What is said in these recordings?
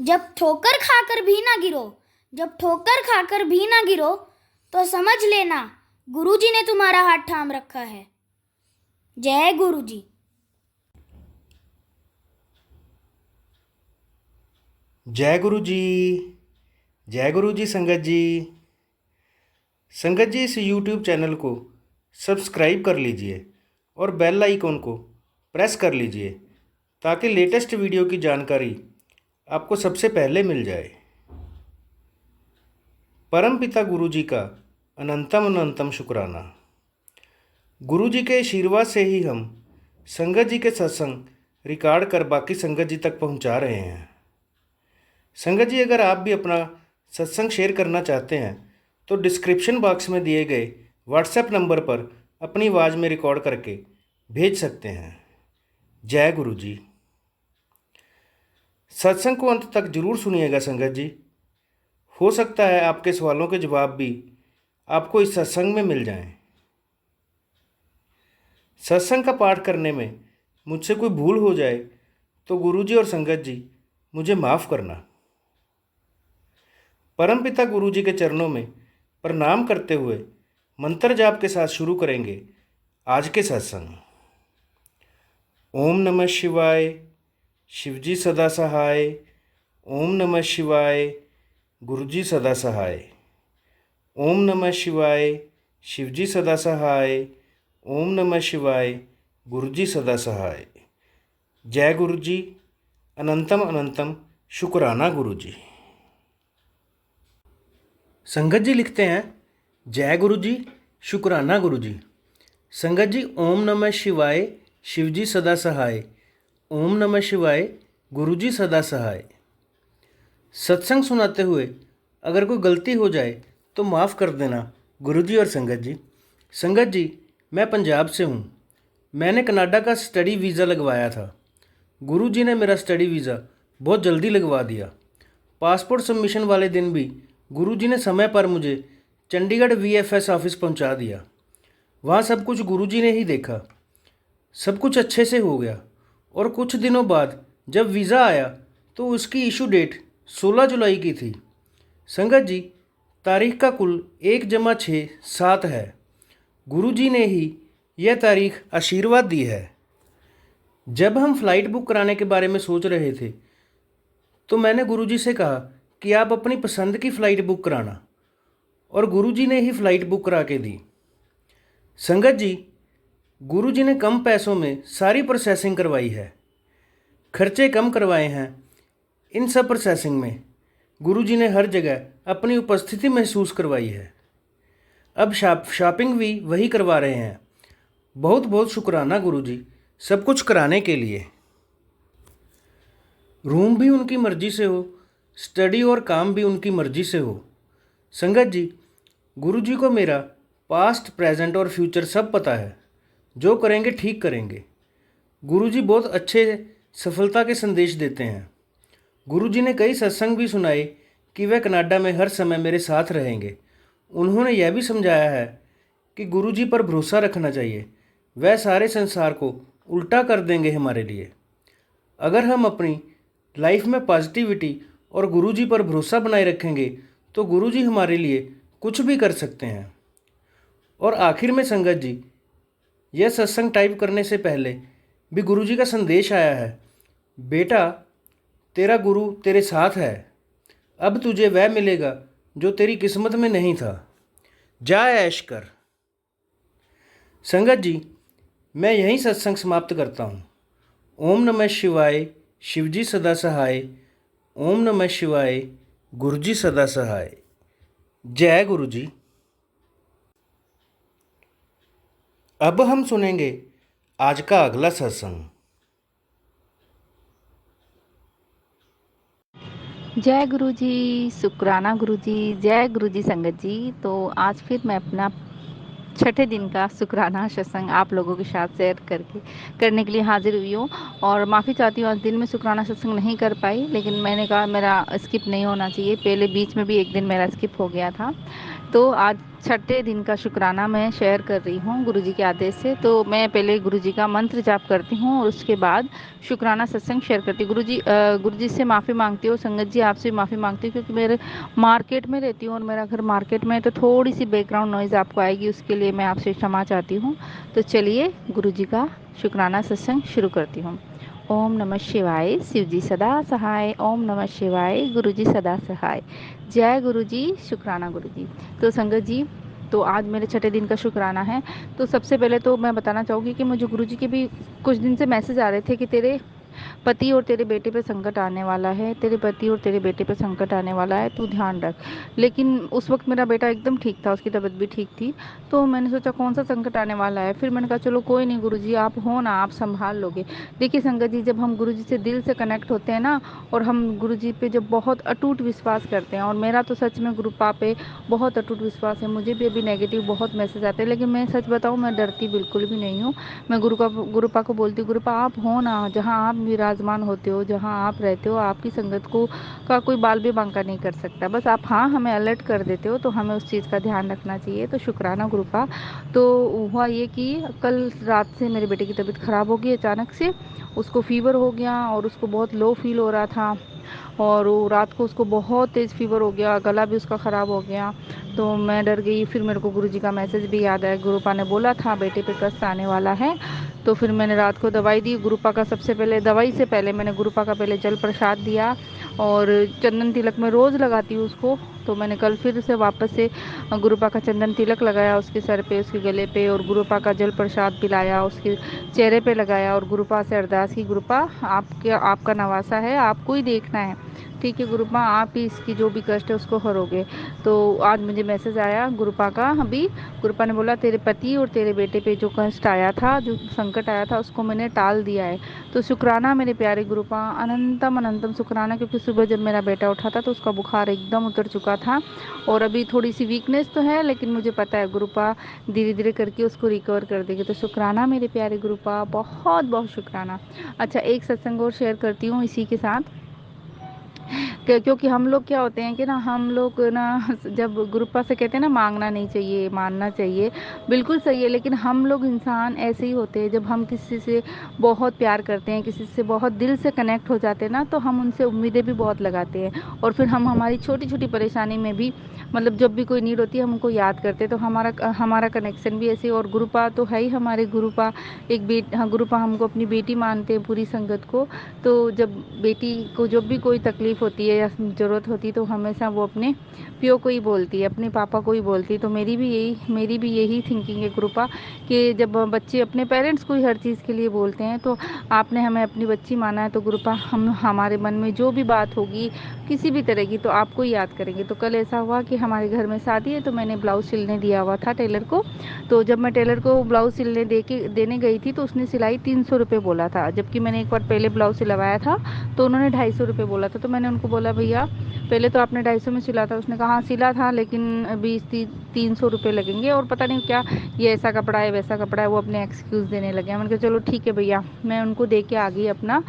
जब ठोकर खाकर भी ना गिरो, जब ठोकर खाकर भी ना गिरो, तो समझ लेना गुरुजी ने तुम्हारा हाथ थाम रखा है। जय गुरुजी। जय गुरु जी। जय गुरु जी। संगत जी, संगत जी, इस YouTube चैनल को सब्सक्राइब कर लीजिए और बेल आइकॉन को प्रेस कर लीजिए ताकि लेटेस्ट वीडियो की जानकारी आपको सबसे पहले मिल जाए। परम पिता गुरु जी का अनंतम अनंतम शुक्राना। गुरु जी के आशीर्वाद से ही हम संगत जी के सत्संग रिकॉर्ड कर बाकी संगत जी तक पहुंचा रहे हैं। संगत जी, अगर आप भी अपना सत्संग शेयर करना चाहते हैं तो डिस्क्रिप्शन बॉक्स में दिए गए व्हाट्सएप नंबर पर अपनी आवाज़ में रिकॉर्ड करके भेज सकते हैं। जय गुरु जी। सत्संग को अंत तक जरूर सुनिएगा संगत जी। हो सकता है आपके सवालों के जवाब भी आपको इस सत्संग में मिल जाएं। सत्संग का पाठ करने में मुझसे कोई भूल हो जाए तो गुरु जी और संगत जी मुझे माफ़ करना। परमपिता गुरु जी के चरणों में प्रणाम करते हुए मंत्र जाप के साथ शुरू करेंगे आज के सत्संग। ओम नमः शिवाय, शिवजी सदा सहाय। ओम नमः शिवाय, गुरुजी सदा सहाय। ओम नमः शिवाय, शिवजी सदा सहाय। ओम नमः शिवाय, गुरुजी सदा सहाय। जय गुरु जी। अनंतम अनंतम शुक्राना गुरु जी। संगत जी लिखते हैं, जय गुरु जी, शुक्राना गुरु जी। संगत जी, ओम नमः शिवाय, शिवजी सदा सहाय। ओम नमः शिवाय, गुरु जी सदा सहाय। सत्संग सुनाते हुए अगर कोई गलती हो जाए तो माफ़ कर देना गुरु जी और संगत जी। संगत जी, मैं पंजाब से हूँ। मैंने कनाडा का स्टडी वीज़ा लगवाया था। गुरु जी ने मेरा स्टडी वीज़ा बहुत जल्दी लगवा दिया। पासपोर्ट सबमिशन वाले दिन भी गुरु जी ने समय पर मुझे चंडीगढ़ VFS ऑफिस पहुंचा दिया। वहाँ सब कुछ गुरु जी ने ही देखा। सब कुछ अच्छे से हो गया और कुछ दिनों बाद जब वीज़ा आया तो उसकी इशू डेट 16 जुलाई की थी। संगत जी, तारीख का कुल 1+6 7 है। गुरु जी ने ही यह तारीख आशीर्वाद दी है। जब हम फ़्लाइट बुक कराने के बारे में सोच रहे थे तो मैंने गुरु जी से कहा कि आप अपनी पसंद की फ़्लाइट बुक कराना, और गुरुजी ने ही फ़्लाइट बुक करा के दी। संगत जी, गुरुजी ने कम पैसों में सारी प्रोसेसिंग करवाई है, खर्चे कम करवाए हैं। इन सब प्रोसेसिंग में गुरुजी ने हर जगह अपनी उपस्थिति महसूस करवाई है। अब शॉपिंग भी वही करवा रहे हैं। बहुत बहुत शुक्राना गुरुजी सब कुछ कराने के लिए। रूम भी उनकी मर्ज़ी से हो, स्टडी और काम भी उनकी मर्ज़ी से हो। संगत जी, गुरुजी को मेरा पास्ट, प्रेजेंट और फ्यूचर सब पता है। जो करेंगे ठीक करेंगे। गुरुजी बहुत अच्छे सफलता के संदेश देते हैं। गुरुजी ने कई सत्संग भी सुनाए कि वह कनाडा में हर समय मेरे साथ रहेंगे। उन्होंने यह भी समझाया है कि गुरुजी पर भरोसा रखना चाहिए, वह सारे संसार को उल्टा कर देंगे हमारे लिए। अगर हम अपनी लाइफ में पॉजिटिविटी और गुरुजी पर भरोसा बनाए रखेंगे तो गुरुजी हमारे लिए कुछ भी कर सकते हैं। और आखिर में संगत जी, यह सत्संग टाइप करने से पहले भी गुरुजी का संदेश आया है, बेटा तेरा गुरु तेरे साथ है, अब तुझे वह मिलेगा जो तेरी किस्मत में नहीं था, जा ऐश कर। संगत जी, मैं यहीं सत्संग समाप्त करता हूँ। ओम नमः शिवाय, शिवजी सदा सहाय। ओम नमः शिवाय, गुरुजी सदा सहाय। जय गुरु जी। अब हम सुनेंगे आज का अगला सत्संग। जय गुरु जी, शुक्राना गुरु जी। जय गुरु जी संगत जी। तो आज फिर मैं अपना छठे दिन का शुक्राना सत्संग आप लोगों के साथ शेयर करने के लिए हाजिर हुई हूँ। और माफ़ी चाहती हूँ, आज दिन में शुक्राना सत्संग नहीं कर पाई, लेकिन मैंने कहा मेरा स्किप नहीं होना चाहिए। पहले बीच में भी एक दिन मेरा स्किप हो गया था, तो आज छठे दिन का शुक्राना मैं शेयर कर रही हूँ गुरुजी के आदेश से। तो मैं पहले गुरुजी का मंत्र जाप करती हूँ और उसके बाद शुक्राना सत्संग शेयर करती हूँ। गुरुजी से माफ़ी मांगती हूँ, संगत जी आपसे माफ़ी मांगती हूँ, क्योंकि मेरे मार्केट में रहती हूँ और मेरा घर मार्केट में है, तो थोड़ी सी बैकग्राउंड नॉइज़ आपको आएगी, उसके लिए मैं आपसे क्षमा चाहती हूँ। तो चलिए गुरुजी का शुक्राना सत्संग शुरू करती हूँ। ओम नमः शिवाय, शिव जी सदा सहाय। ओम नमः शिवाय, गुरु जी सदा सहाय। जय गुरु जी, शुक्राना गुरु जी। तो संगत जी, तो आज मेरे छठे दिन का शुक्राना है। तो सबसे पहले तो मैं बताना चाहूँगी कि मुझे गुरु जी के भी कुछ दिन से मैसेज आ रहे थे कि तेरे पति और तेरे बेटे पे संकट आने वाला है, तेरे पति और तेरे बेटे पे संकट आने वाला है, तू ध्यान रख। लेकिन उस वक्त मेरा बेटा एकदम ठीक था, उसकी तबीयत भी ठीक थी। तो मैंने सोचा कौन सा संकट आने वाला है, फिर मैंने कहा चलो कोई नहीं गुरुजी, आप हो ना, आप संभाल लोगे। देखिए संगत जी, जब हम गुरुजी से दिल से कनेक्ट होते हैं ना, और हम गुरुजी पे जब बहुत अटूट विश्वास करते हैं, और मेरा तो सच में गुरुपा पे बहुत अटूट विश्वास है। मुझे भी अभी नेगेटिव बहुत मैसेज आते हैं, लेकिन मैं सच बताऊँ, मैं डरती बिल्कुल भी नहीं हूँ। मैं गुरुपा को बोलती हूँ, गुरुपा आप हो ना, जहाँ आप विराजमान होते हो, जहाँ आप रहते हो, आपकी संगत को का कोई बाल भी बांका नहीं कर सकता। बस आप हाँ हमें अलर्ट कर देते हो, तो हमें उस चीज़ का ध्यान रखना चाहिए। तो शुक्राना गुरुपा। तो हुआ ये कि कल रात से मेरे बेटे की तबीयत ख़राब हो गई अचानक से, उसको फीवर हो गया और उसको बहुत लो फील हो रहा था, और वो रात को उसको बहुत तेज़ फीवर हो गया, गला भी उसका ख़राब हो गया। तो मैं डर गई। फिर मेरे को गुरुजी का मैसेज भी याद आया, गुरुपा ने बोला था बेटे पे कष्ट आने वाला है। तो फिर मैंने रात को दवाई दी। गुरुपा का सबसे पहले, दवाई से पहले मैंने गुरुपा का पहले जल प्रसाद दिया, और चंदन तिलक मैं रोज़ लगाती हूँ उसको। तो मैंने कल फिर से वापस से गुरुपा का चंदन तिलक लगाया उसके सर पे, उसके गले पे, और गुरुपा का जल प्रसाद पिलाया, उसके चेहरे पे लगाया, और गुरुपा से अरदास की, गुरुपा आपका नवासा है, आपको ही देखना है, ठीक है गुरुपा, आप ही इसकी जो भी कष्ट है उसको हरोगे। तो आज मुझे मैसेज आया गुरुपा का अभी। गुरुपा ने बोला तेरे पति और तेरे बेटे पे जो कष्ट आया था, जो संकट आया था, उसको मैंने टाल दिया है। तो शुक्राना मेरे प्यारे गुरुपा, अनंतम अनंतम शुक्राना, क्योंकि सुबह जब मेरा बेटा उठा था तो उसका बुखार एकदम उतर चुका था, और अभी थोड़ी सी वीकनेस तो है, लेकिन मुझे पता है गुरुपा धीरे धीरे करके उसको रिकवर कर देगी। तो शुक्राना मेरे प्यारे गुरुपा, बहुत बहुत शुक्राना। अच्छा, एक सत्संग और शेयर करती हूँ इसी के साथ, क्योंकि हम लोग क्या होते हैं कि ना, हम लोग ना जब गुरुपा से कहते हैं ना मांगना नहीं चाहिए, मानना चाहिए, बिल्कुल सही है, लेकिन हम लोग इंसान ऐसे ही होते हैं, जब हम किसी से बहुत प्यार करते हैं, किसी से बहुत दिल से कनेक्ट हो जाते हैं ना, तो हम उनसे उम्मीदें भी बहुत लगाते हैं, और फिर हम हमारी छोटी छोटी परेशानी में भी, मतलब जब भी कोई नीड होती है हम उनको याद करते हैं। तो हमारा कनेक्शन भी ऐसे, और गुरुपा तो है ही हमारे गुरुपा, हाँ, गुरुपा हमको अपनी बेटी मानते हैं पूरी संगत को। तो जब बेटी को जब भी कोई तकलीफ़ होती है या ज़रूरत होती है, तो हमेशा वो अपने पियो को ही बोलती है, अपने पापा को ही बोलती है। तो मेरी भी यही थिंकिंग है गुरुपा, कि जब बच्चे अपने पेरेंट्स को ही हर चीज़ के लिए बोलते हैं, तो आपने हमें अपनी बच्ची माना है, तो गुरुपा हम हमारे मन में जो भी बात होगी किसी भी तरह की, तो आपको ही याद करेंगे। तो कल ऐसा हुआ कि हमारे घर में शादी है, तो मैंने ब्लाउज़ सिलने दिया हुआ था टेलर को। तो जब मैं टेलर को ब्लाउज़ सिलने देने गई थी, तो उसने सिलाई 300 रुपये बोला था, जबकि मैंने एक बार पहले ब्लाउज़ सिलवाया था तो उन्होंने 250 रुपये बोला था। तो मैंने उनको बोला भैया पहले तो आपने 250 में सिला था। उसने कहा हाँ सिला था, लेकिन अभी 300 रुपये लगेंगे, और पता नहीं क्या ये ऐसा कपड़ा है वैसा कपड़ा है, वो अपने एक्सक्यूज़ देने लगे। मैंने कहा चलो ठीक है भैया। मैं उनको दे के आ गई अपना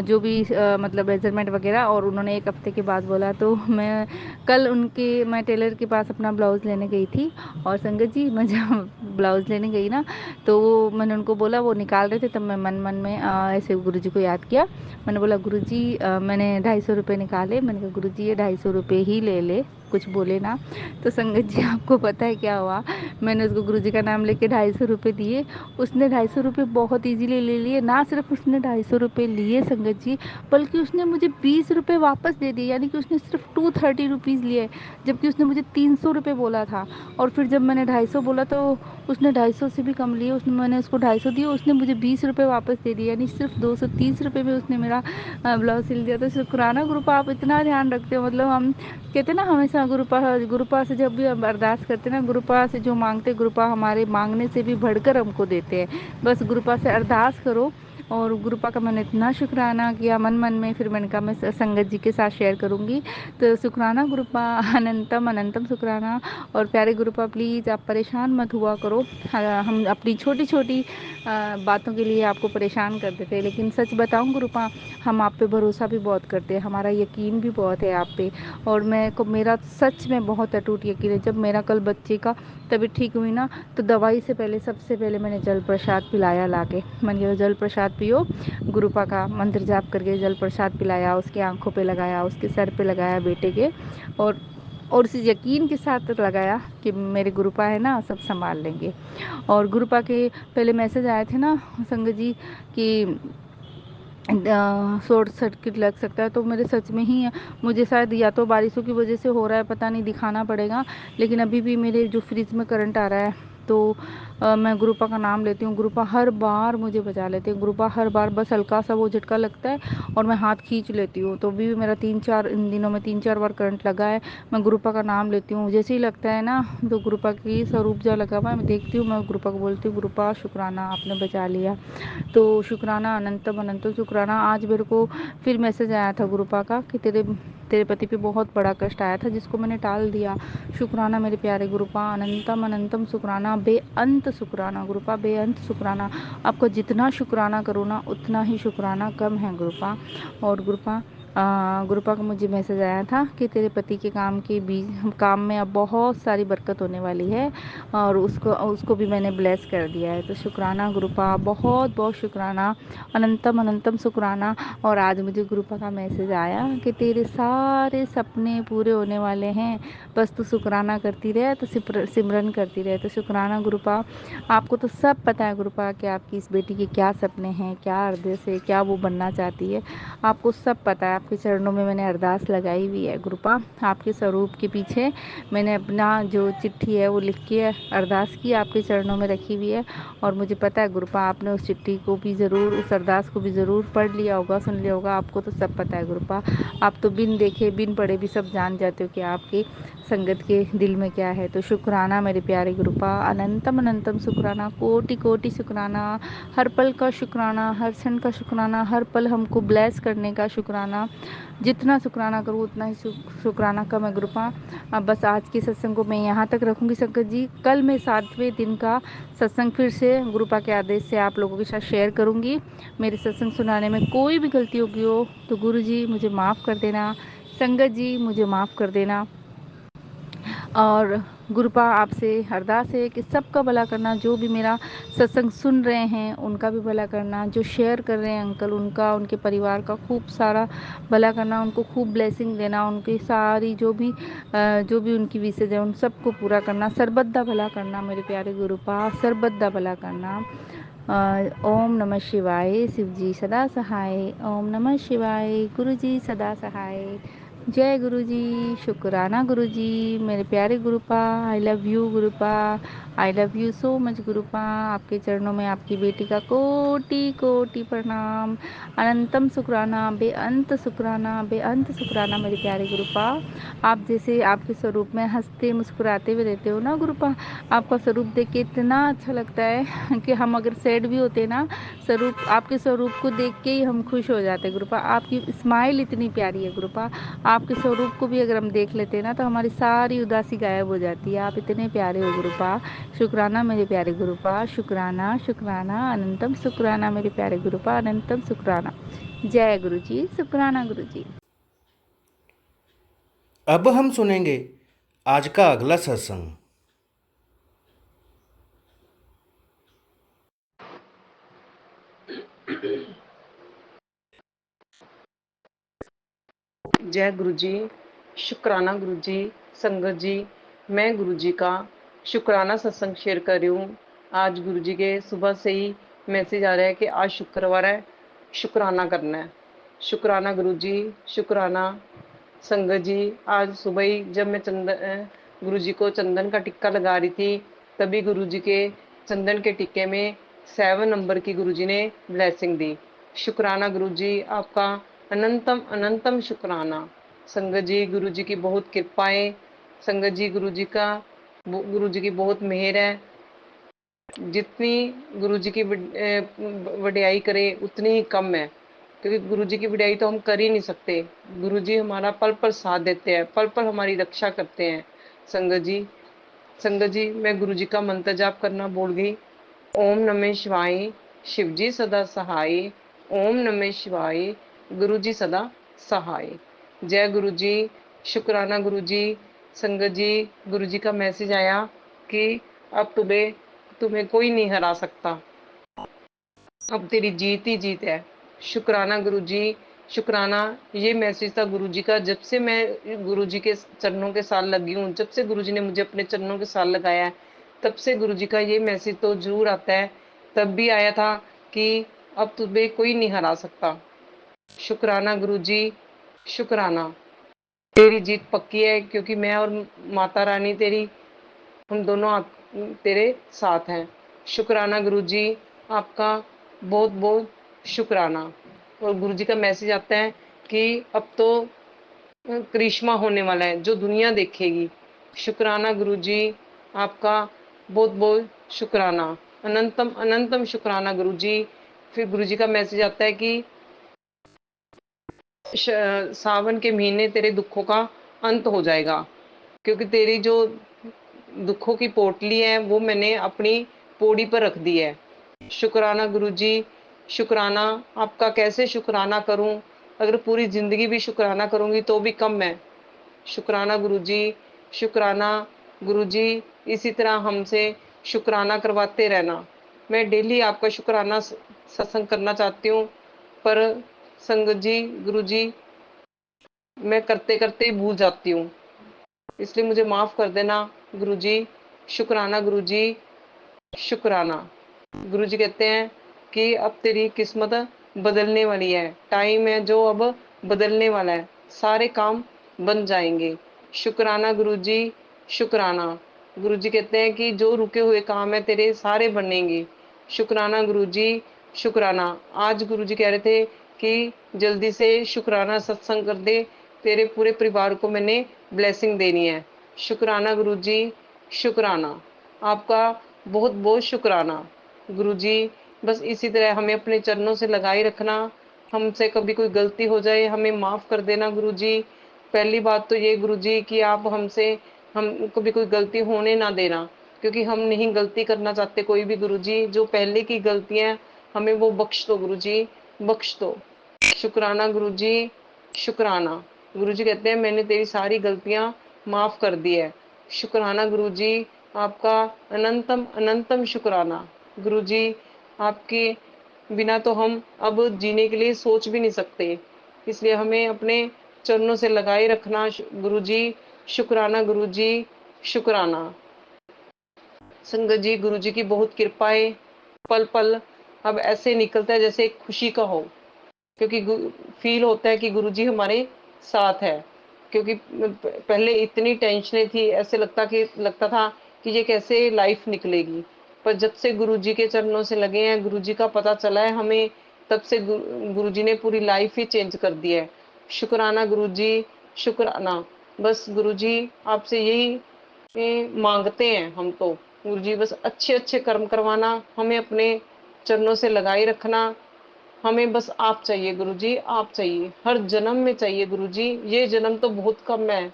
जो भी मतलब मेजरमेंट वगैरह, और उन्होंने एक हफ्ते के बाद बोला। तो मैं टेलर के पास अपना ब्लाउज़ लेने गई थी, और संगत जी मैं जब ब्लाउज़ लेने गई ना, तो वो मैंने उनको बोला, वो निकाल रहे थे, तब मैं मन मन में ऐसे गुरुजी को याद किया। मैंने बोला गुरुजी मैंने 250 रुपये निकाले, मैंने कहा गुरुजी ये 250 रुपये ही ले ले, कुछ बोले ना। तो संगत जी आपको पता है क्या हुआ, मैंने उसको गुरुजी का नाम लेके 250 रुपये दिए, उसने 250 रुपये बहुत ईजीली ले लिए। ना सिर्फ उसने 250 रुपये लिए संगत जी, बल्कि उसने मुझे 20 रुपये वापस दे दिए, यानी कि उसने सिर्फ 230 रुपीज़ लिए, जबकि उसने मुझे 300 रुपये बोला था। और फिर जब मैंने 250 बोला तो उसने 250 से भी कम लिए, मैंने उसको 250 दिए, उसने मुझे 20 रुपये वापस दे दिए, यानी सिर्फ 230 रुपये में उसने मेरा ब्लाउज सिल दिया। तो शुक्राना गुरुपा, आप इतना ध्यान रखते हो। मतलब हम कहते हैं ना हमेशा गुरुपा से जब भी हम अरदास करते हैं ना, गुरुपा से जो मांगते, गुरुपा हमारे मांगने से भी बढ़कर हमको देते हैं। बस गुरुपा से अरदास करो, और गुरुपा का मैंने इतना शुक्राना किया मन मन में, फिर मैंने कहा मैं संगत जी के साथ शेयर करूँगी। तो शुक्राना गुरुपा, अनंतम अनंतम शुक्राना। और प्यारे गुरुपा प्लीज़ आप परेशान मत हुआ करो, हम अपनी छोटी छोटी बातों के लिए आपको परेशान कर देते हैं, लेकिन सच बताऊं गुरुपा, हम आप पे भरोसा भी बहुत करते हैं, हमारा यकीन भी बहुत है आप पे। और मेरा सच में बहुत अटूट यकीन है। जब मेरा कल बच्चे का तबीयत ठीक हुई ना, तो दवाई से पहले सबसे पहले मैंने जल प्रसाद पिलाया लाके। मैंने कहा जल प्रसाद पियो, गुरुपा का मंत्र जाप करके जल प्रसाद पिलाया, उसकी आंखों पे लगाया, उसके सर पे लगाया बेटे के, और इस यकीन के साथ लगाया कि मेरे गुरुपा है ना, सब संभाल लेंगे। और गुरुपा के पहले मैसेज आए थे ना संगत जी कि शॉर्ट सर्किट लग सकता है, तो मेरे सच में ही मुझे शायद या तो बारिशों की वजह से हो रहा है, पता नहीं, दिखाना पड़ेगा। लेकिन अभी भी मेरे जो फ्रिज में करंट आ रहा है, तो मैं गुरुपा का नाम लेती हूँ, गुरुपा हर बार मुझे बचा लेते हैं। गुरुपा हर बार बस हल्का सा वो झटका लगता है और मैं हाथ खींच लेती हूँ, तो भी मेरा इन दिनों में 3-4 बार करंट लगा है। मैं गुरुपा का नाम लेती हूँ, जैसे ही लगता है ना, तो गुरुपा की स्वरूप जो लगा हुआ है मैं देखती हूँ, मैं गुरुपा को बोलती हूँ गुरुपा शुक्राना आपने बचा लिया। तो शुक्राना अनंतम अनंतम शुक्राना। आज मेरे को फिर मैसेज आया था गुरुपा का कि तेरे पति पे बहुत बड़ा कष्ट आया था, जिसको मैंने टाल दिया। शुक्राना मेरे प्यारे गुरुपा, अनंतम अनंतम शुक्राना, बेअंत शुक्राना गुरुपा, बेअंत शुक्राना। आपको जितना शुक्राना करो ना, उतना ही शुक्राना कम है गुरुपा। और गुरुपा का मुझे मैसेज आया था कि तेरे पति के काम में अब बहुत सारी बरकत होने वाली है, और उसको भी मैंने ब्लेस कर दिया है। तो शुक्राना गुरुपा, बहुत बहुत शुक्राना, अनंतम अनंतम शुक्राना। और आज मुझे गुरुपा का मैसेज आया कि तेरे सारे सपने पूरे होने वाले हैं, बस तू शुक्राना करती रहे, तो सिमरन करती रहे। तो शुक्राना गुरुपा, आपको तो सब पता है गुरुपा कि आपकी इस बेटी के क्या सपने हैं, क्या अरदेस है, क्या वो बनना चाहती है, आपको सब पता है। आपके चरणों में मैंने अरदास लगाई हुई है गुरुपा, आपके स्वरूप के पीछे मैंने अपना जो चिट्ठी है वो लिख के अरदास की, आपके चरणों में रखी हुई है। और मुझे पता है गुरुपा, आपने उस चिट्ठी को भी ज़रूर, उस अरदास को भी ज़रूर पढ़ लिया होगा, सुन लिया होगा, आपको तो सब पता है गुरुपा। आप तो बिन देखे बिन पढ़े भी सब जान जाते हो कि आपकी संगत के दिल में क्या है। तो शुक्राना मेरे प्यारे गुरुपा, अनंतम अनंतम शुक्राना, कोटि कोटि शुक्राना, हर पल का शुक्राना, हर क्षण का शुक्राना, हर पल हमको ब्लेस करने का शुक्राना। जितना शुक्राना करूँ उतना ही शुक्राना कम है गुरुपा। अब बस आज के सत्संग को मैं यहाँ तक रखूँगी संगत जी। कल मैं 7वें दिन का सत्संग फिर से गुरुपा के आदेश से आप लोगों के साथ शेयर करूँगी। मेरे सत्संग सुनाने में कोई भी गलती होगी हो तो गुरु जी मुझे माफ़ कर देना, संगत जी मुझे माफ़ कर देना। और गुरुपा आपसे अरदास है कि सबका भला करना, जो भी मेरा सत्संग सुन रहे हैं उनका भी भला करना, जो शेयर कर रहे हैं अंकल उनका, उनके परिवार का खूब सारा भला करना, उनको खूब ब्लेसिंग देना, उनकी सारी जो भी उनकी विशेष है उन सबको पूरा करना, सर्वदा भला करना मेरे प्यारे गुरुपा, सर्वदा भला करना। ओम नमः शिवाय, शिव जी सदा सहाय। ओम नमः शिवाय, गुरु जी सदा सहाय। जय गुरु जी, शुक्राना गुरु जी, मेरे प्यारे Gurupa, I love you Gurupa, I love you so much Gurupa. आपके चरणों में आपकी बेटी का कोटि कोटि प्रणाम, अनंतम शुक्राना, बेअंत शुक्राना, बेअंत शुक्राना मेरे प्यारे गुरुपा। आप जैसे आपके स्वरूप में हंसते मुस्कुराते हुए रहते हो ना गुरुपा, आपका स्वरूप देख के इतना अच्छा लगता है कि हम अगर सैड भी होते ना, आपके स्वरूप को देख के ही हम खुश हो जाते हैं गुरुपा। आपकी स्माइल इतनी प्यारी है गुरुपा, आपके स्वरूप को भी अगर हम देख लेते हैं ना, तो हमारी सारी उदासी गायब हो जाती है। आप इतने प्यारे हो गुरुपा, शुक्राना मेरे प्यारे गुरुपा, शुक्राना शुक्राना, अनंतम शुक्राना मेरे प्यारे गुरुपा, अनंतम शुक्राना। जय गुरु जी, शुक्राना गुरु जी। अब हम सुनेंगे आज का अगला सत्संग। जय गुरु जी, शुक्राना गुरु जी, संगत जी। मैं गुरु जी का शुक्राना सत्संग शेयर कर रही हूँ। आज गुरु जी के सुबह से ही मैसेज आ रहा है कि आज शुक्रवार है, शुक्राना करना है। शुक्राना गुरु जी, शुक्राना संगत जी। आज सुबह ही जब मैं गुरु जी को चंदन का टिक्का लगा रही थी, तभी गुरु जी के चंदन के टिक्के में 7 नंबर की गुरु जी ने ब्लेसिंग दी। शुक्राना गुरु जी, आपका अनंतम अनंतम शुक्राना। संगत जी, गुरु जी की बहुत कृपाएं, संगत जी गुरु जी की बहुत मेहर है। जितनी गुरुजी की वडियाई करे उतनी ही कम है, क्योंकि गुरुजी की वडियाई तो हम कर ही नहीं सकते। गुरुजी हमारा पल पल साथ देते हैं, पल पल हमारी रक्षा करते हैं। संगत जी, संगत जी, मैं गुरुजी का मंत्र जाप करना भूल गई। ओम नमः शिवाय, शिवजी सदा सहाय। ओम नमः शिवाय, गुरुजी सदा सहाय। जय गुरुजी, शुक्राना गुरुजी। संगत जी, गुरुजी का मैसेज आया कि अब तुम्हें कोई नहीं हरा सकता, अब तेरी जीत ही जीत है। शुक्राना गुरुजी, शुक्राना। ये मैसेज था गुरुजी का जब से मैं गुरुजी के चरणों के साथ लगी हूँ, जब से गुरुजी ने मुझे अपने चरणों के साथ लगाया है, तब से गुरुजी का ये मैसेज तो जरूर आता है। तब भी आया था कि अब तुम्हें कोई नहीं हरा सकता। शुक्राना गुरुजी, शुक्राना। तेरी जीत पक्की है, क्योंकि मैं और माता रानी तेरी, हम दोनों तेरे साथ हैं। शुक्राना गुरुजी, आपका बहुत बहुत शुक्राना। और गुरुजी का मैसेज आता है कि अब तो करिश्मा होने वाला है जो दुनिया देखेगी। शुक्राना गुरुजी, आपका बहुत बहुत शुक्राना। अनंतम अनंतम शुक्राना गुरुजी। फिर गुरुजी का मैसेज आता है कि सावन के महीने तेरे दुखों का अंत हो जाएगा, क्योंकि तेरी जो दुखों की पोटली है वो मैंने अपनी पौड़ी पर रख दी है। शुक्राना गुरुजी, शुक्राना। आपका कैसे शुक्राना करूं, अगर पूरी जिंदगी भी शुक्राना करूंगी तो भी कम है। शुक्राना गुरुजी, शुक्राना। गुरुजी, इसी तरह हमसे शुक्राना करवाते रहना। मैं डेली आपका शुक्राना सत्संग करना चाहती हूँ, पर संगत जी, गुरुजी, मैं करते करते ही भूल जाती हूँ, इसलिए मुझे माफ कर देना गुरुजी। शुक्राना गुरुजी, शुक्राना। गुरुजी कहते हैं कि अब तेरी किस्मत बदलने वाली है, टाइम है जो अब बदलने वाला है, सारे काम बन जाएंगे। शुक्राना गुरुजी, शुक्राना। गुरुजी कहते हैं कि जो रुके हुए काम है तेरे सारे बनेंगे। शुक्राना गुरुजी, शुक्राना। आज गुरुजी कह रहे थे कि जल्दी से शुक्राना सत्संग कर दे, तेरे पूरे परिवार को मैंने ब्लेसिंग देनी है। शुक्राना गुरुजी, शुक्राना। आपका बहुत बहुत शुक्राना गुरुजी। बस इसी तरह हमें अपने चरणों से लगाए रखना। हमसे कभी कोई गलती हो जाए हमें माफ कर देना गुरुजी। पहली बात तो ये गुरुजी कि आप हमसे, हम कभी कोई गलती होने ना देना, क्योंकि हम नहीं गलती करना चाहते कोई भी गुरुजी। जो पहले की गलतियां हमें वो बख्श दो गुरुजी, बख्श दो। शुक्राना गुरुजी, शुक्राना। गुरुजी कहते हैं मैंने तेरी सारी गलतियां माफ कर दी है। शुक्राना गुरुजी, आपका अनंतम अनंतम शुक्राना। गुरुजी, आपके बिना तो हम अब जीने के लिए सोच भी नहीं सकते, इसलिए हमें अपने चरणों से लगाए रखना गुरुजी। शुक्राना गुरुजी, शुक्राना। संगत जी, गुरुजी की बहुत कृपा है। पल पल अब ऐसे निकलता है जैसे खुशी का हो, क्योंकि फील होता है कि गुरुजी हमारे साथ है। क्योंकि पहले इतनी टेंशनें थी, ऐसे लगता था कि ये कैसे लाइफ निकलेगी, पर जब से गुरुजी के चरणों से लगे हैं, गुरुजी का पता चला है हमें, तब से गुरुजी ने पूरी लाइफ ही चेंज कर दी है। शुक्राना गुरुजी, शुक्राना। बस गुरुजी आपसे यही मांगते हैं हम तो। गुरुजी बस अच्छे अच्छे कर्म करवाना, हमें अपने चरणों से लगाए रखना। हमें बस आप चाहिए गुरुजी, आप चाहिए, हर जन्म में चाहिए गुरुजी। ये जन्म तो बहुत कम है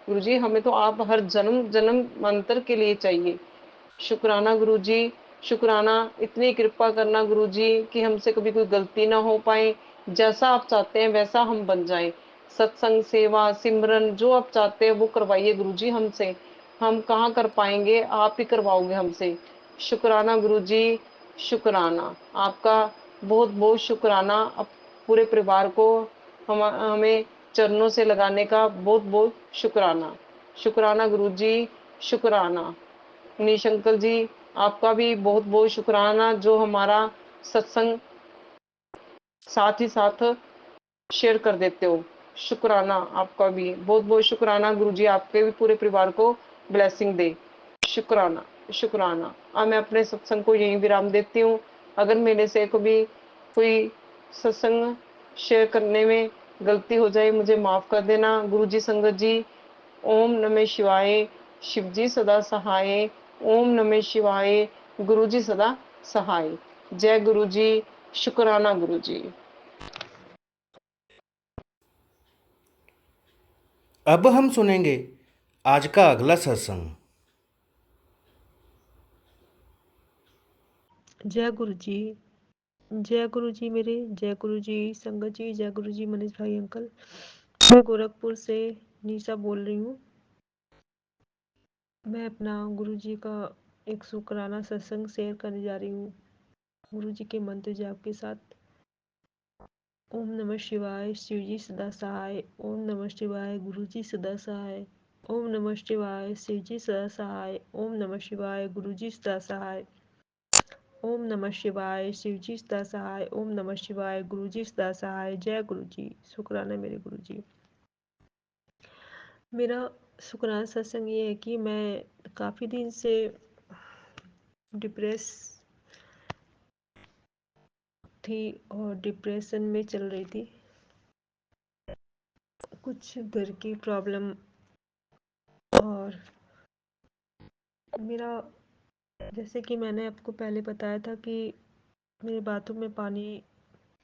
गुरुजी, हमें तो आप हर जन्म जन्म मंत्र के लिए चाहिए। शुक्राना गुरुजी, शुक्राना। इतनी कृपा करना गुरुजी कि हमसे कभी कोई गलती ना हो पाए, जैसा आप चाहते हैं वैसा हम बन जाएं। सत्संग, सेवा, सिमरन जो आप चाहते हैं वो करवाइए गुरुजी हमसे। हम कहाँ कर पाएंगे, आप ही करवाओगे हमसे। शुक्राना गुरुजी, शुक्राना। आपका बहुत बहुत शुक्राना। अब पूरे परिवार को हमें चरणों से लगाने का बहुत बहुत शुक्राना। शुक्राना गुरुजी, शुक्राना। मनीष अंकल जी, आपका भी बहुत बहुत शुक्राना, जो हमारा सत्संग साथ ही साथ शेयर कर देते हो। शुक्राना आपका भी बहुत बहुत शुक्राना। गुरुजी आपके भी पूरे परिवार को ब्लेसिंग दे। शुक्राना, शुक्राना। अब मैं अपने सत्संग को यहीं विराम देती हूँ। अगर मेरे से कभी कोई सत्संग शेयर करने में गलती हो जाए, मुझे माफ कर देना गुरुजी। संगत जी, ओम नमः शिवाय, शिवजी सदा सहाय। ओम नमः शिवाय, गुरु जी सदा सहाय। जय गुरु जी, शुक्राना गुरु जी। अब हम सुनेंगे आज का अगला सत्संग। जय गुरु जी। जय गुरु जी मेरे, जय गुरु जी संगत जी, जय गुरु जी मनीष भाई अंकल। मैं गोरखपुर से निशा बोल रही हूँ। मैं अपना गुरु जी का एक शुक्राना सत्संग शेयर करने जा रही हूँ गुरु जी के मंत्र जाप के साथ। ओम नमः शिवाय, शिव जी सदा सहाय। ओम नमः शिवाय, गुरु जी सदा सहाय। ओम नमः शिवाय, शिव जी सदा सहाय। ओम नमः शिवाय, गुरु जी सदा सहाय। ओम नमः शिवाय, शिव जी सदा सहाय। ओम नमः शिवाय, गुरु जी सदा सहाय। जय गुरु जी, शुक्राना मेरे गुरु जी। मेरा शुक्राना सत्संग ये है कि मैं काफ़ी दिन से डिप्रेस थी और डिप्रेशन में चल रही थी। कुछ घर की प्रॉब्लम और मेरा, जैसे कि मैंने आपको पहले बताया था कि मेरे बाथरूम में पानी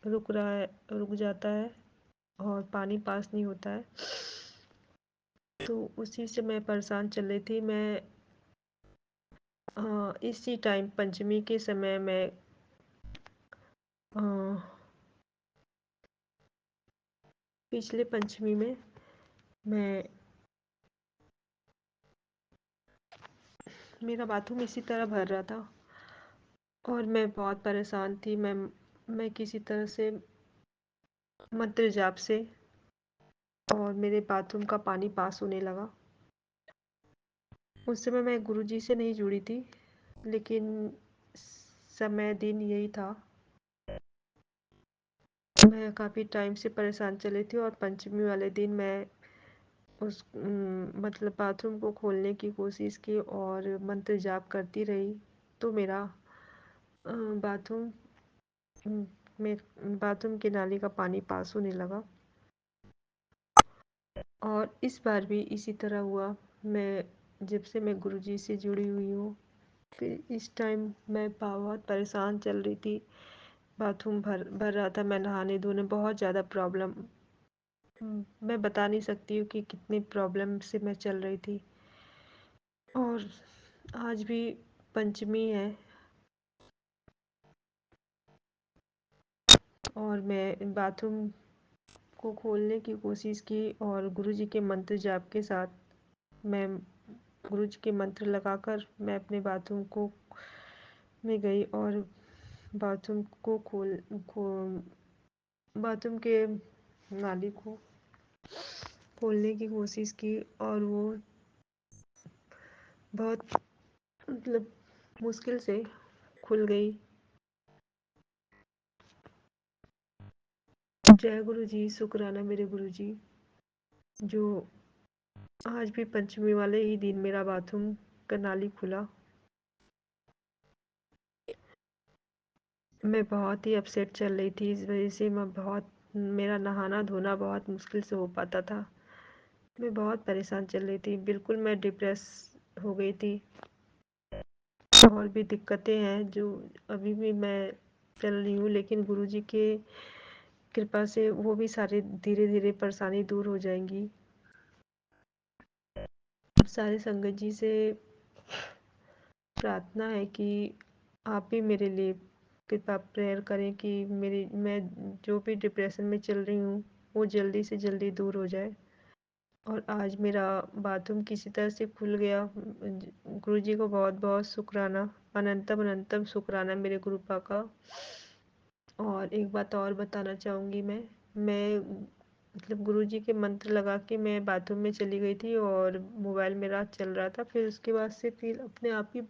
रुक रहा है, रुक जाता है और पानी पास नहीं होता है। तो उसी से मैं परेशान चल रही थी। मैं इसी टाइम पंचमी के समय मैं पिछले पंचमी में मैं मेरा बाथरूम इसी तरह भर रहा था और मैं बहुत परेशान थी। मैं किसी तरह से मंत्र जाप से और मेरे बाथरूम का पानी पास होने लगा। उस समय मैं गुरुजी से नहीं जुड़ी थी, लेकिन समय दिन यही था। मैं काफ़ी टाइम से परेशान चली थी और पंचमी वाले दिन मैं उस मतलब बाथरूम को खोलने की कोशिश की और मंत्र जाप करती रही। तो मेरा बाथरूम में बाथरूम की नाली का पानी पास होने लगा और इस बार भी इसी तरह हुआ। मैं जब से मैं गुरुजी से जुड़ी हुई हूँ, फिर इस टाइम मैं बहुत परेशान चल रही थी। बाथरूम भर भर रहा था। मैं नहाने धोने बहुत ज़्यादा प्रॉब्लम, मैं बता नहीं सकती हूँ कि कितनी प्रॉब्लम से मैं चल रही थी। और आज भी पंचमी है और मैं बाथरूम को खोलने की कोशिश की और गुरुजी के मंत्र जाप के साथ मैं गुरुजी के मंत्र लगाकर मैं अपने बाथरूम को में गई और बाथरूम को बाथरूम के नाली को खोलने की कोशिश की और वो बहुत मतलब मुश्किल से खुल गई। जय गुरु जी, शुक्राना मेरे गुरु जी, जो आज भी पंचमी वाले ही दिन मेरा बाथरूम का नाली खुला। मैं बहुत ही अपसेट चल रही थी। इस वजह से मेरा नहाना धोना बहुत मुश्किल से हो पाता था। मैं बहुत परेशान चल रही थी, बिल्कुल मैं डिप्रेस हो गई थी। और भी दिक्कतें हैं जो अभी भी मैं चल रही हूँ, लेकिन गुरुजी के कृपा से वो भी सारे धीरे धीरे परेशानी दूर हो जाएंगी। सारे संगत जी से प्रार्थना है कि आप भी मेरे लिए कृपा प्रेयर करें कि मैं जो भी डिप्रेशन में चल रही हूँ वो जल्दी से जल्दी दूर हो जाए। और आज मेरा बाथरूम किसी तरह से खुल गया। गुरु जी को बहुत बहुत शुक्राना, अनंतम अनंतम शुक्राना मेरे गुरुपा का। और एक बात और बताना चाहूँगी मैं मतलब गुरुजी के मंत्र लगा के मैं बाथरूम में चली गई थी और मोबाइल मेरा चल रहा था। फिर उसके बाद से फिर अपने आप ही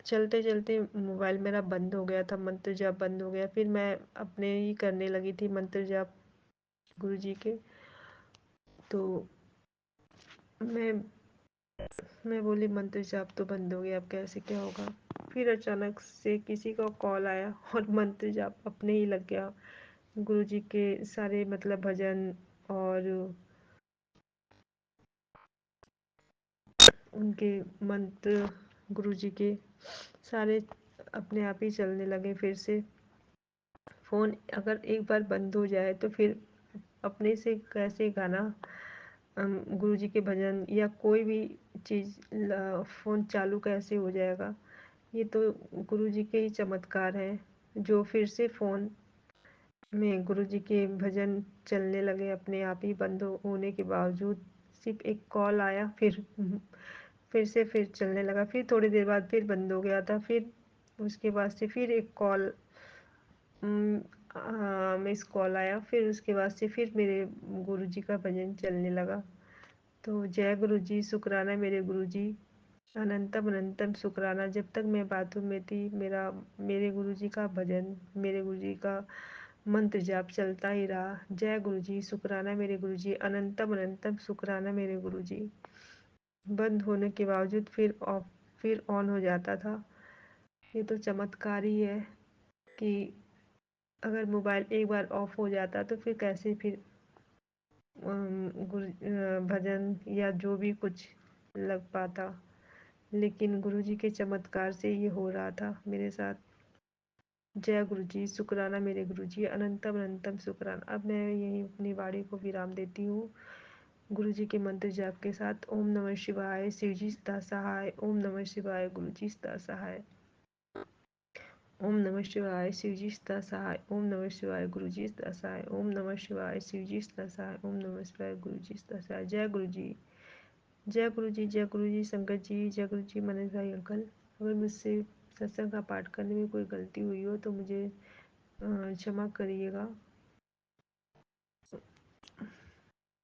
चलते चलते मोबाइल मेरा बंद हो गया था, मंत्र जाप बंद हो गया। फिर मैं अपने ही करने लगी थी मंत्र जाप गुरुजी के। तो मैं मैं बोली मंत्र जाप तो बंद हो गया, अब कैसे क्या होगा। फिर अचानक से किसी का कॉल आया और मंत्र जाप अपने ही लग गया। गुरुजी के सारे मतलब भजन और उनके मंत्र गुरुजी के सारे अपने आप ही चलने लगे फिर से। फ़ोन अगर एक बार बंद हो जाए तो फिर अपने से कैसे गाना गुरु जी के भजन या कोई भी चीज़ फ़ोन चालू कैसे हो जाएगा। ये तो गुरु जी के ही चमत्कार हैं जो फिर से फ़ोन में गुरु जी के भजन चलने लगे अपने आप ही बंद होने के बावजूद। सिर्फ एक कॉल आया फिर से फिर चलने लगा, फिर थोड़ी देर बाद फिर बंद हो गया था, फिर उसके बाद से फिर एक कॉल मिस कॉल आया, फिर उसके बाद से फिर मेरे गुरु जी का भजन चलने लगा। तो जय गुरु जी, शुक्राना मेरे गुरु जी, अनंतम अनंतम शुक्राना। जब तक मैं बाथरूम में थी मेरे गुरु जी का भजन, मेरे गुरु जी का मंत्र जाप चलता ही रहा। जय गुरु जी, शुक्राना मेरे गुरु जी, अनंतम अनंतम शुक्राना मेरे गुरु जी। बंद होने के बावजूद फिर ऑन हो जाता था। ये तो चमत्कार ही है कि अगर मोबाइल एक बार ऑफ हो जाता तो फिर कैसे फिर भजन या जो भी कुछ लग पाता। लेकिन गुरु जी के चमत्कार से ये हो रहा था मेरे साथ। जय गुरु जी, शुक्राना मेरे गुरु जी, अनंतम अनंतम शुक्राना। अब मैं यही अपनी वाणी को विराम देती हूँ गुरु जी के मंत्र जाप के साथ। ओम नमः शिवाय, शिव जी सदा सहाय। ओम नमः शिवाय, गुरु जी सदा सहाय। ओम नमः शिवाय, शिव जी सदा सहाय। ओम नमः शिवाय, गुरु जी सदा सहाय। ओम नमः शिवाय, शिव जी सदा सहाय। ओम नमः शिवाय, गुरु जी सदा सहाय। जय गुरु जी, जय गुरु जी, जय गुरु जी संगत जी, जय गुरु जी मनोज भाई अंकल। अगर मुझसे सत्संग का पाठ करने में कोई गलती हुई हो तो मुझे क्षमा करिएगा।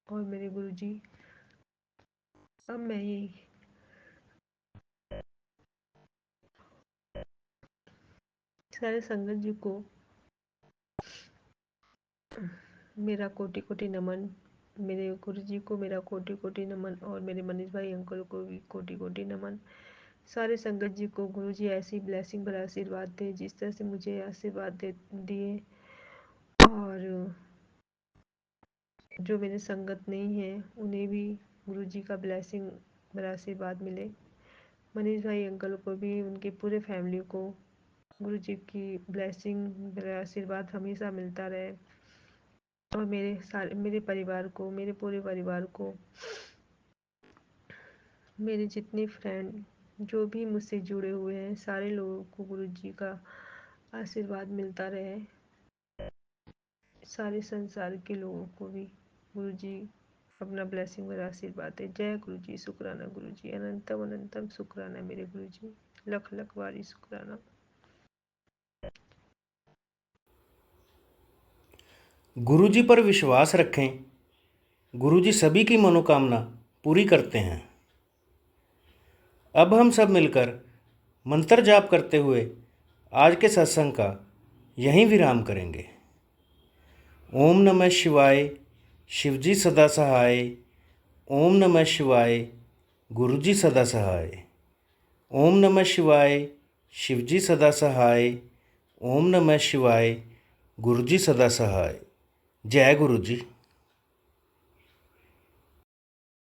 और मेरे गुरु जी, अब मैं ये सारे संगत जी को मेरा कोटि कोटि नमन। मेरे गुरु जी को मेरा कोटि कोटि नमन और मेरे मनीष भाई अंकल को भी कोटि कोटि नमन। सारे संगत जी को गुरु जी ऐसी ब्लेसिंग भरा आशीर्वाद दे जिस तरह से मुझे आशीर्वाद दिए। और जो मेरे संगत नहीं है उन्हें भी गुरु जी का ब्लेसिंग भरा आशीर्वाद मिले। मनीष भाई अंकल को भी, उनकी पूरे फैमिली को गुरु जी की ब्लेसिंग भरा आशीर्वाद हमेशा मिलता रहे। और मेरे परिवार को, मेरे पूरे परिवार को, मेरे जितने फ्रेंड जो भी मुझसे जुड़े हुए हैं सारे लोगों को गुरु जी का आशीर्वाद मिलता रहे। सारे संसार के लोगों को भी गुरु जी अपना ब्लेसिंग और आशीर्वाद दे। जय गुरु जी, शुक्राना गुरु जी, अनंतम अनंतम शुक्राना मेरे गुरु जी, लख लख बारी शुक्राना। गुरु जी पर विश्वास रखें, गुरु जी सभी की मनोकामना पूरी करते हैं। अब हम सब मिलकर मंत्र जाप करते हुए आज के सत्संग का यहीं विराम करेंगे। ओम नमः शिवाय, शिवजी सदा सहाय। ओम नमः शिवाय, गुरु जी सदा सहाय। ओम नमः शिवाय, शिवजी सदा सहाय। ओम नमः शिवाय, गुरु जी सदा सहाय। जय गुरु जी।